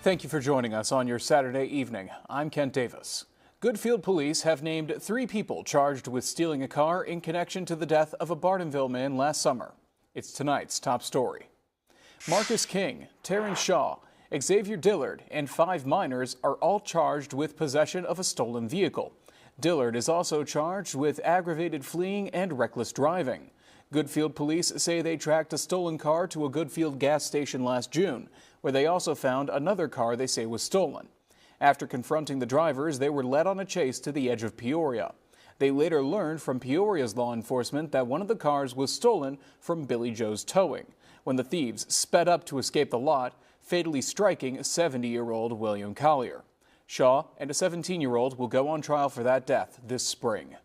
Thank you for joining us on your Saturday evening. I'm Kent Davis. Goodfield police have named 3 people charged with stealing a car in connection to the death of a Bartonville man last summer. It's tonight's top story. Marcus King, Terrence Shaw, Xavier Dillard, and 5 minors are all charged with possession of a stolen vehicle. Dillard is also charged with aggravated fleeing and reckless driving. Goodfield police say they tracked a stolen car to a Goodfield gas station last June, where they also found another car they say was stolen. After confronting the drivers, they were led on a chase to the edge of Peoria. They later learned from Peoria's law enforcement that one of the cars was stolen from Billy Joe's Towing, when the thieves sped up to escape the lot, fatally striking 70-year-old William Collier. Shaw and a 17-year-old will go on trial for that death this spring.